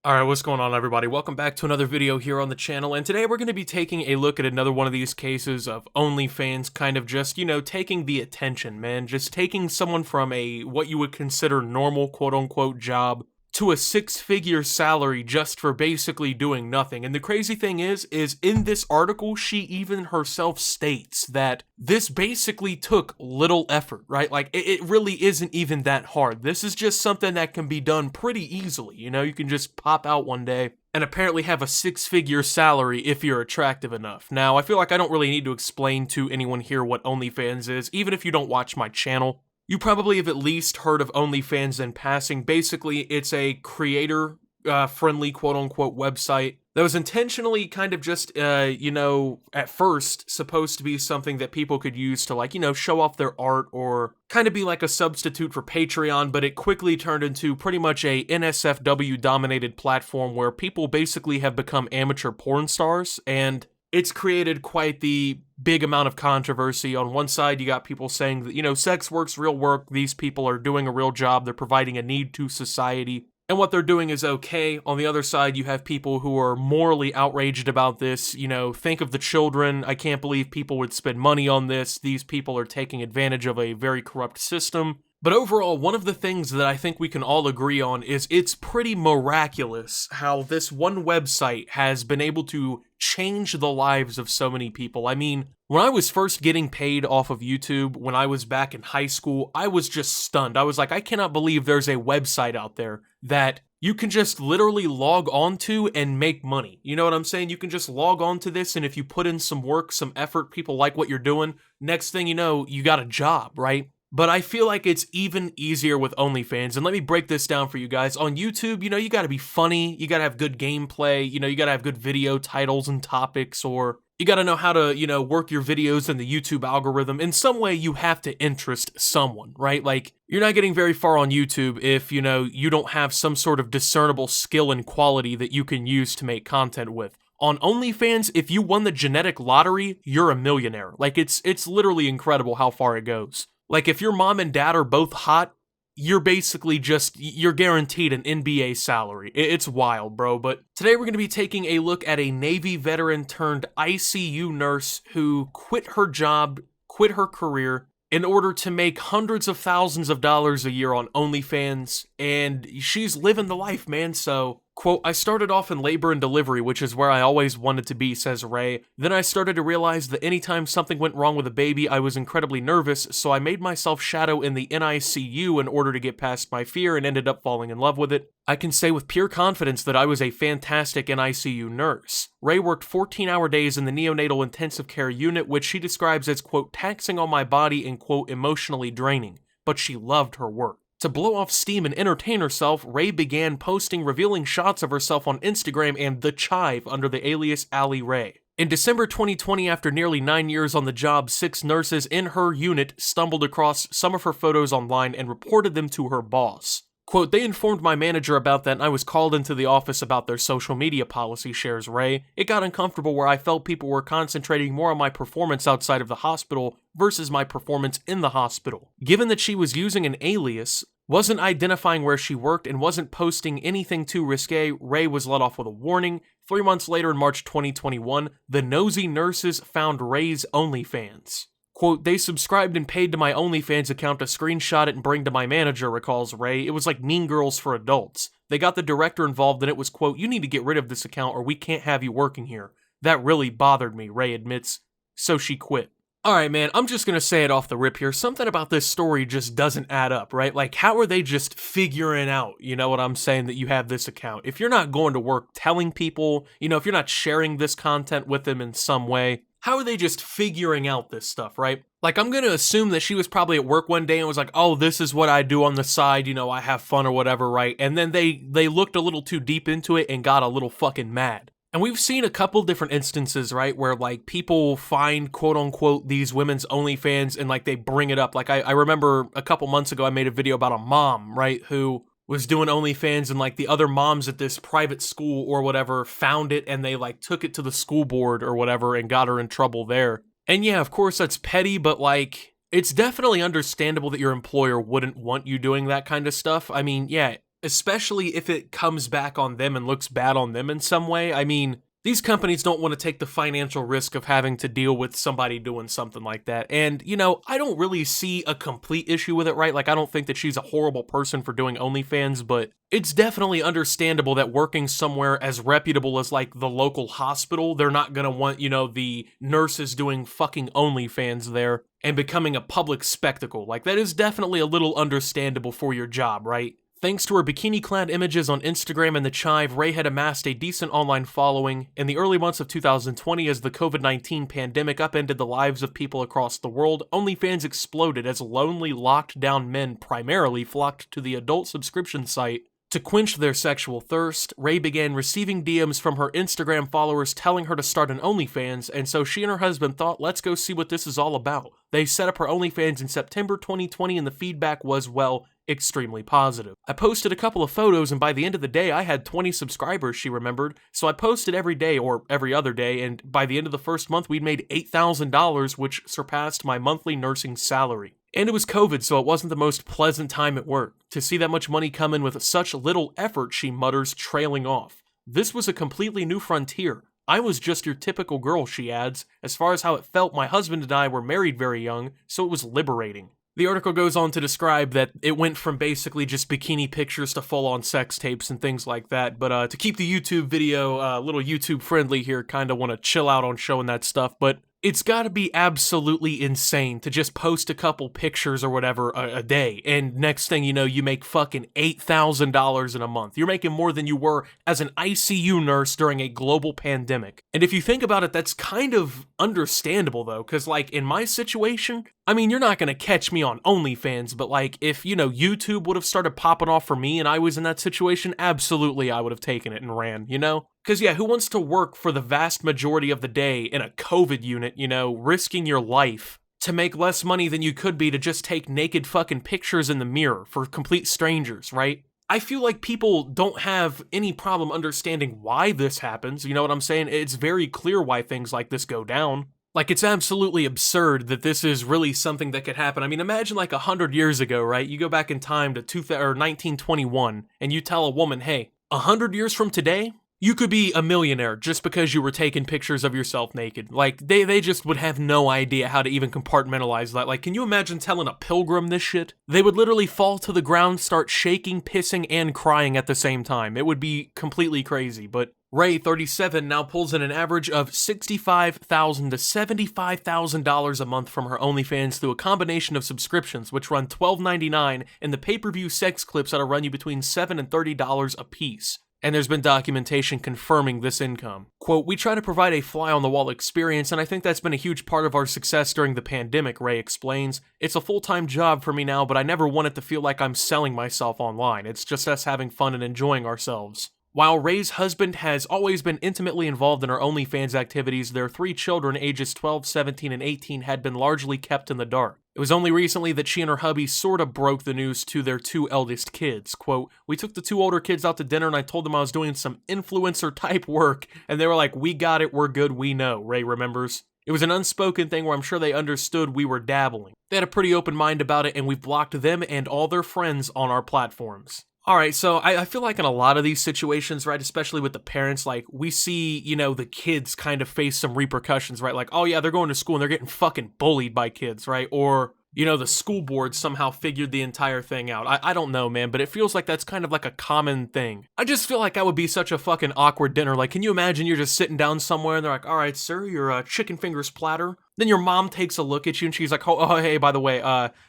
Alright, what's going on everybody? Welcome back to another video here on the channel, and today we're going to be taking a look at another one of these cases of OnlyFans kind of just, taking the attention, man. Just taking someone from what you would consider normal quote-unquote job to a six-figure salary just for basically doing nothing. And the crazy thing is in this article, she even herself states that this basically took little effort, right? Like, it really isn't even that hard. This is just something that can be done pretty easily, you can just pop out one day and apparently have a six-figure salary if you're attractive enough. Now, I feel like I don't really need to explain to anyone here what OnlyFans is, even if you don't watch my channel. You probably have at least heard of OnlyFans in passing. Basically, it's a creator-friendly quote-unquote website that was intentionally kind of just, at first supposed to be something that people could use to, show off their art or kind of be like a substitute for Patreon, but it quickly turned into pretty much a NSFW-dominated platform where people basically have become amateur porn stars, and it's created quite the big amount of controversy. On one side, you got people saying that, sex work's real work, these people are doing a real job, they're providing a need to society, and what they're doing is okay. On the other side, you have people who are morally outraged about this, think of the children, I can't believe people would spend money on this, these people are taking advantage of a very corrupt system. But overall, one of the things that I think we can all agree on is it's pretty miraculous how this one website has been able to change the lives of so many people. I mean, when I was first getting paid off of YouTube, when I was back in high school, I was just stunned. I was like, I cannot believe there's a website out there that you can just literally log onto and make money. You know what I'm saying? You can just log onto this, and if you put in some work, some effort, people like what you're doing, next thing you know, you got a job, right? But I feel like it's even easier with OnlyFans, and let me break this down for you guys. On YouTube, you gotta be funny, you gotta have good gameplay, you gotta have good video titles and topics, or you gotta know how to, work your videos in the YouTube algorithm. In some way, you have to interest someone, right? Like, you're not getting very far on YouTube if, you don't have some sort of discernible skill and quality that you can use to make content with. On OnlyFans, if you won the genetic lottery, you're a millionaire. Like, it's literally incredible how far it goes. Like, if your mom and dad are both hot, you're basically you're guaranteed an NBA salary. It's wild, bro. But today we're going to be taking a look at a Navy veteran turned ICU nurse who quit her job, quit her career, in order to make hundreds of thousands of dollars a year on OnlyFans, and she's living the life, man. So, quote, I started off in labor and delivery, which is where I always wanted to be, says Ray. Then I started to realize that anytime something went wrong with a baby, I was incredibly nervous, so I made myself shadow in the NICU in order to get past my fear and ended up falling in love with it. I can say with pure confidence that I was a fantastic NICU nurse. Ray worked 14-hour days in the neonatal intensive care unit, which she describes as, quote, taxing on my body and, quote, emotionally draining, but she loved her work. To blow off steam and entertain herself, Ray began posting revealing shots of herself on Instagram and The Chive under the alias Allie Ray. In December 2020, after nearly 9 years on the job, 6 nurses in her unit stumbled across some of her photos online and reported them to her boss. Quote, they informed my manager about that and I was called into the office about their social media policy, shares Ray. It got uncomfortable where I felt people were concentrating more on my performance outside of the hospital versus my performance in the hospital. Given that she was using an alias, wasn't identifying where she worked, and wasn't posting anything too risque, Ray was let off with a warning. 3 months later, in March 2021, the nosy nurses found Ray's OnlyFans. Quote, they subscribed and paid to my OnlyFans account to screenshot it and bring to my manager, recalls Ray. It was like Mean Girls for adults. They got the director involved and it was, quote, you need to get rid of this account or we can't have you working here. That really bothered me, Ray admits. So she quit. Alright, man, I'm just gonna say it off the rip here. Something about this story just doesn't add up, right? Like, how are they just figuring out, you know what I'm saying, that you have this account? If you're not going to work telling people, if you're not sharing this content with them in some way, how are they just figuring out this stuff, right? Like, I'm gonna assume that she was probably at work one day and was like, oh, this is what I do on the side, I have fun or whatever, right? And then they looked a little too deep into it and got a little fucking mad. And we've seen a couple different instances, right, where, like, people find, quote-unquote, these women's OnlyFans and, like, they bring it up. Like, I remember a couple months ago I made a video about a mom, right, who was doing OnlyFans and, like, the other moms at this private school or whatever found it and they, like, took it to the school board or whatever and got her in trouble there. And yeah, of course, that's petty, but, like, it's definitely understandable that your employer wouldn't want you doing that kind of stuff. I mean, yeah, especially if it comes back on them and looks bad on them in some way. I mean, these companies don't want to take the financial risk of having to deal with somebody doing something like that. And, you know, I don't really see a complete issue with it, right? Like, I don't think that she's a horrible person for doing OnlyFans, but it's definitely understandable that working somewhere as reputable as, like, the local hospital, they're not gonna want, you know, the nurses doing fucking OnlyFans there and becoming a public spectacle. Like, that is definitely a little understandable for your job, right? Thanks to her bikini-clad images on Instagram and the Chive, Ray had amassed a decent online following. In the early months of 2020, as the COVID-19 pandemic upended the lives of people across the world, OnlyFans exploded as lonely, locked-down men primarily flocked to the adult subscription site. To quench their sexual thirst, Ray began receiving DMs from her Instagram followers telling her to start an OnlyFans, and so she and her husband thought, let's go see what this is all about. They set up her OnlyFans in September 2020, and the feedback was, well, extremely positive. I posted a couple of photos, and by the end of the day, I had 20 subscribers, she remembered. So I posted every day or every other day, and by the end of the first month, we'd made $8,000, which surpassed my monthly nursing salary. And it was COVID, so it wasn't the most pleasant time at work. To see that much money come in with such little effort, she mutters, trailing off. This was a completely new frontier. I was just your typical girl, she adds. As far as how it felt, my husband and I were married very young, so it was liberating. The article goes on to describe that it went from basically just bikini pictures to full-on sex tapes and things like that, but to keep the YouTube video a little YouTube-friendly here, kind of want to chill out on showing that stuff, but it's gotta be absolutely insane to just post a couple pictures or whatever a day, and next thing you know, you make fucking $8,000 in a month. You're making more than you were as an ICU nurse during a global pandemic. And if you think about it, that's kind of understandable though, because like in my situation, I mean, you're not gonna catch me on OnlyFans, but like if, you know, YouTube would have started popping off for me and I was in that situation, absolutely I would have taken it and ran, you know? Because yeah, who wants to work for the vast majority of the day in a COVID unit, you know, risking your life to make less money than you could be to just take naked fucking pictures in the mirror for complete strangers, right? I feel like people don't have any problem understanding why this happens, you know what I'm saying? It's very clear why things like this go down. Like, it's absolutely absurd that this is really something that could happen. I mean, imagine like 100 years ago, right? You go back in time to 1921 and you tell a woman, hey, 100 years from today, you could be a millionaire just because you were taking pictures of yourself naked. Like, they just would have no idea how to even compartmentalize that. Like, can you imagine telling a pilgrim this shit? They would literally fall to the ground, start shaking, pissing, and crying at the same time. It would be completely crazy, but Ray, 37, now pulls in an average of $65,000 to $75,000 a month from her OnlyFans through a combination of subscriptions, which run $12.99, and the pay-per-view sex clips that'll run you between $7 and $30 a piece. And there's been documentation confirming this income. Quote, we try to provide a fly-on-the-wall experience, and I think that's been a huge part of our success during the pandemic, Ray explains. It's a full-time job for me now, but I never want it to feel like I'm selling myself online. It's just us having fun and enjoying ourselves. While Ray's husband has always been intimately involved in her OnlyFans activities, their 3 children, ages 12, 17, and 18, had been largely kept in the dark. It was only recently that she and her hubby sorta broke the news to their 2 eldest kids. Quote, we took the 2 older kids out to dinner and I told them I was doing some influencer type work, and they were like, we got it, we're good, we know, Ray remembers. It was an unspoken thing where I'm sure they understood we were dabbling. They had a pretty open mind about it, and we've blocked them and all their friends on our platforms. Alright, so I feel like in a lot of these situations, right, especially with the parents, like, we see, you know, the kids kind of face some repercussions, right? Like, oh yeah, they're going to school and they're getting fucking bullied by kids, right? Or, you know, the school board somehow figured the entire thing out. I don't know, man, but it feels like that's kind of like a common thing. I just feel like that would be such a fucking awkward dinner. Like, can you imagine you're just sitting down somewhere and they're like, alright, sir, your chicken fingers platter. Then your mom takes a look at you and she's like, oh, hey, by the way,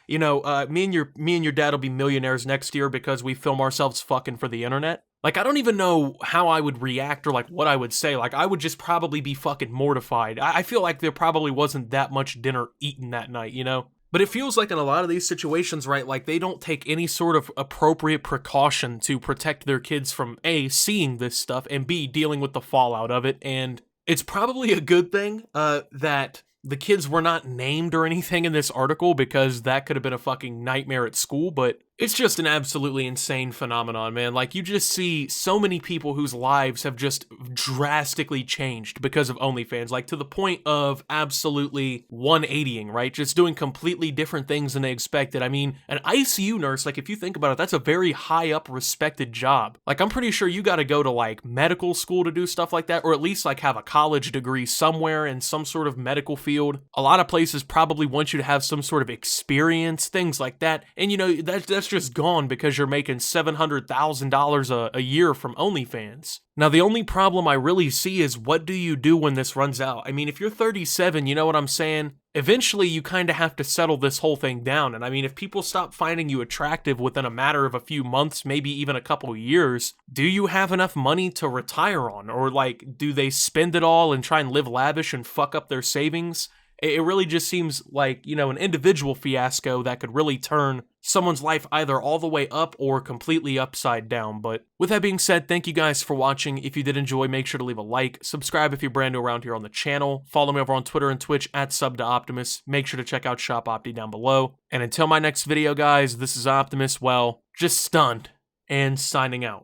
me and your dad will be millionaires next year because we film ourselves fucking for the internet. Like, I don't even know how I would react or like what I would say. Like, I would just probably be fucking mortified. I feel like there probably wasn't that much dinner eaten that night, you know? But it feels like in a lot of these situations, right, like they don't take any sort of appropriate precaution to protect their kids from A, seeing this stuff, and B, dealing with the fallout of it. And it's probably a good thing that the kids were not named or anything in this article, because that could have been a fucking nightmare at school. But It's just an absolutely insane phenomenon, man. Like, you just see so many people whose lives have just drastically changed because of OnlyFans, like to the point of absolutely 180ing, right? Just doing completely different things than they expected. I mean, an ICU nurse, like if you think about it, that's a very high up respected job. Like, I'm pretty sure you got to go to like medical school to do stuff like that, or at least like have a college degree somewhere in some sort of medical field. A lot of places probably want you to have some sort of experience, things like that. And you know, that's just gone because you're making $700,000 a year from OnlyFans. Now, the only problem I really see is, what do you do when this runs out? I mean, if you're 37, you know what I'm saying? Eventually, you kind of have to settle this whole thing down. And I mean, if people stop finding you attractive within a matter of a few months, maybe even a couple years, do you have enough money to retire on? Or like, do they spend it all and try and live lavish and fuck up their savings? It really just seems like, you know, an individual fiasco that could really turn someone's life either all the way up or completely upside down. But with that being said, thank you guys for watching. If you did enjoy, make sure to leave a like, subscribe if you're brand new around here on the channel, follow me over on Twitter and Twitch at @SubToOptimus. Make sure to check out Shop Opti down below. And until my next video, guys, this is Optimus, well, just stunned and signing out.